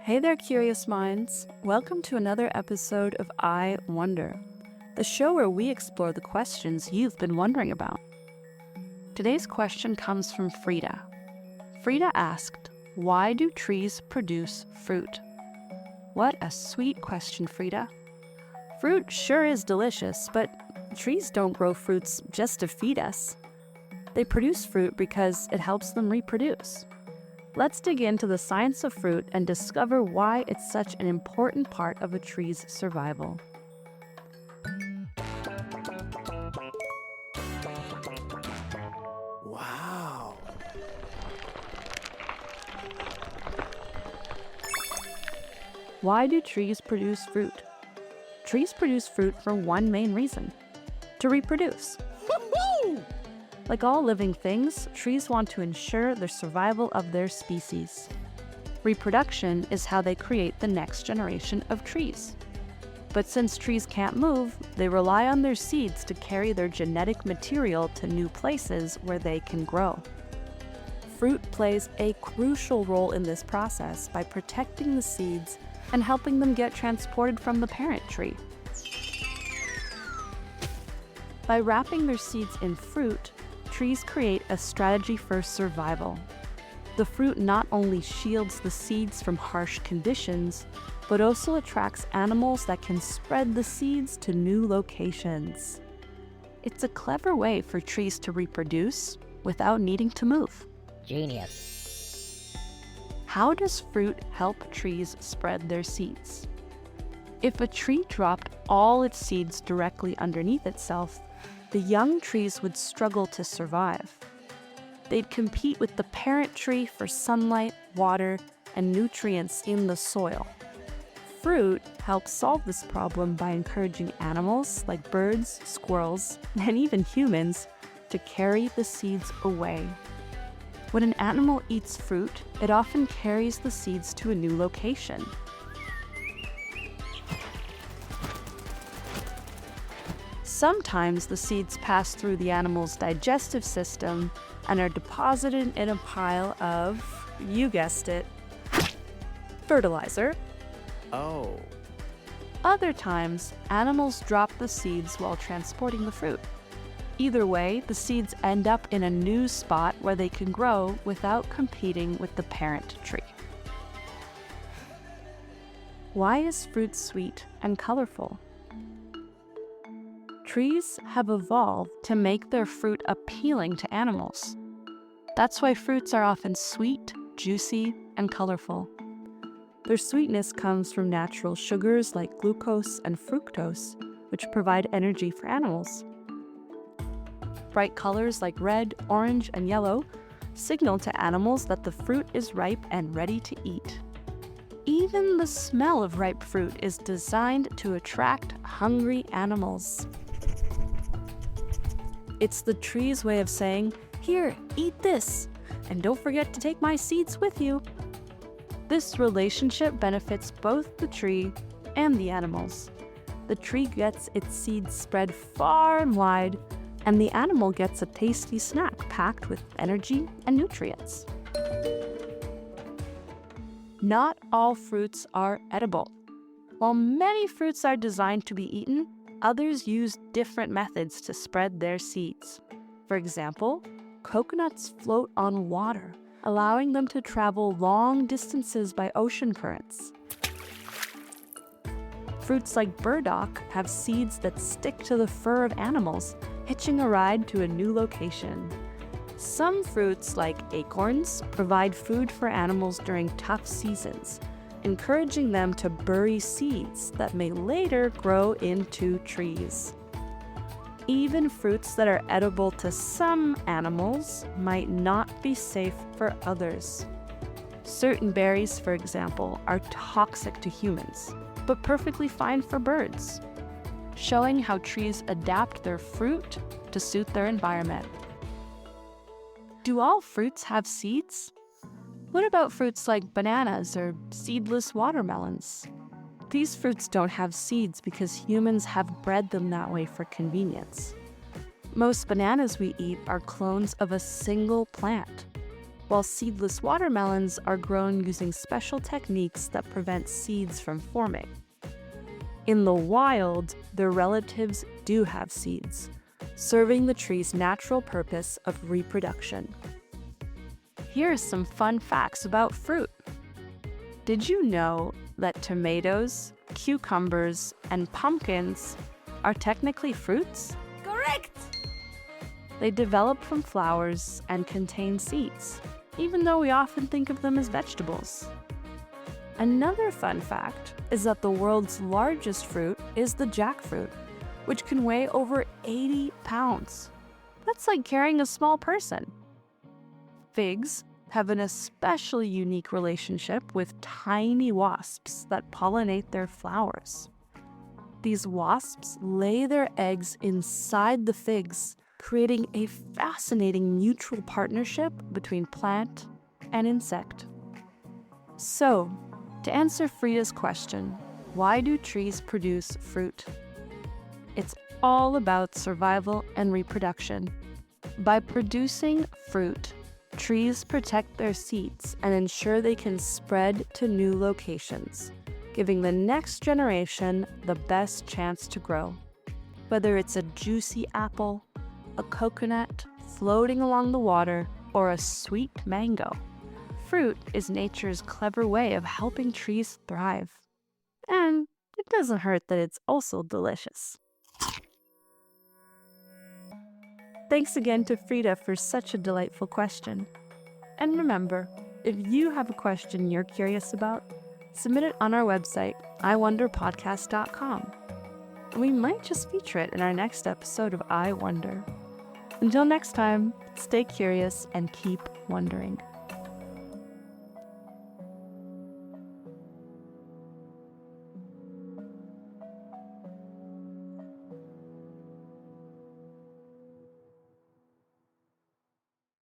Hey there, curious minds. Welcome to another episode of I Wonder, the show where we explore the questions you've been wondering about. Today's question comes from Frida. Frida asked, why do trees produce fruit? What a sweet question, Frida. Fruit sure is delicious, but trees don't grow fruits just to feed us. They produce fruit because it helps them reproduce. Let's dig into the science of fruit and discover why it's such an important part of a tree's survival. Wow. Why do trees produce fruit? Trees produce fruit for one main reason: to reproduce. Woohoo! Like all living things, trees want to ensure the survival of their species. Reproduction is how they create the next generation of trees. But since trees can't move, they rely on their seeds to carry their genetic material to new places where they can grow. Fruit plays a crucial role in this process by protecting the seeds and helping them get transported from the parent tree. By wrapping their seeds in fruit, trees create a strategy for survival. The fruit not only shields the seeds from harsh conditions, but also attracts animals that can spread the seeds to new locations. It's a clever way for trees to reproduce without needing to move. Genius. How does fruit help trees spread their seeds? If a tree dropped all its seeds directly underneath itself, the young trees would struggle to survive. They'd compete with the parent tree for sunlight, water, and nutrients in the soil. Fruit helps solve this problem by encouraging animals like birds, squirrels, and even humans to carry the seeds away. When an animal eats fruit, it often carries the seeds to a new location. Sometimes the seeds pass through the animal's digestive system and are deposited in a pile of, you guessed it, fertilizer. Oh. Other times, animals drop the seeds while transporting the fruit. Either way, the seeds end up in a new spot where they can grow without competing with the parent tree. Why is fruit sweet and colorful? Trees have evolved to make their fruit appealing to animals. That's why fruits are often sweet, juicy, and colorful. Their sweetness comes from natural sugars like glucose and fructose, which provide energy for animals. Bright colors like red, orange, and yellow signal to animals that the fruit is ripe and ready to eat. Even the smell of ripe fruit is designed to attract hungry animals. It's the tree's way of saying, "Here, eat this, and don't forget to take my seeds with you." This relationship benefits both the tree and the animals. The tree gets its seeds spread far and wide, and the animal gets a tasty snack packed with energy and nutrients. Not all fruits are edible. While many fruits are designed to be eaten, others use different methods to spread their seeds. For example, coconuts float on water, allowing them to travel long distances by ocean currents. Fruits like burdock have seeds that stick to the fur of animals, hitching a ride to a new location. Some fruits, like acorns, provide food for animals during tough seasons, encouraging them to bury seeds that may later grow into trees. Even fruits that are edible to some animals might not be safe for others. Certain berries, for example, are toxic to humans, but perfectly fine for birds, showing how trees adapt their fruit to suit their environment. Do all fruits have seeds? What about fruits like bananas or seedless watermelons? These fruits don't have seeds because humans have bred them that way for convenience. Most bananas we eat are clones of a single plant. while seedless watermelons are grown using special techniques that prevent seeds from forming. In the wild, their relatives do have seeds, serving the tree's natural purpose of reproduction. Here are some fun facts about fruit. Did you know that tomatoes, cucumbers, and pumpkins are technically fruits? Correct! They develop from flowers and contain seeds, even though we often think of them as vegetables. Another fun fact is that the world's largest fruit is the jackfruit, which can weigh over 80 pounds. That's like carrying a small person. Figs have an especially unique relationship with tiny wasps that pollinate their flowers. These wasps lay their eggs inside the figs, creating a fascinating mutual partnership between plant and insect. So, to answer Frida's question, why do trees produce fruit? It's all about survival and reproduction. By producing fruit, trees protect their seeds and ensure they can spread to new locations, giving the next generation the best chance to grow. Whether it's a juicy apple, a coconut floating along the water, or a sweet mango, fruit is nature's clever way of helping trees thrive. And it doesn't hurt that it's also delicious. Thanks again to Frida for such a delightful question. And remember, if you have a question you're curious about, submit it on our website, iwonderpodcast.com. We might just feature it in our next episode of I Wonder. Until next time, stay curious and keep wondering.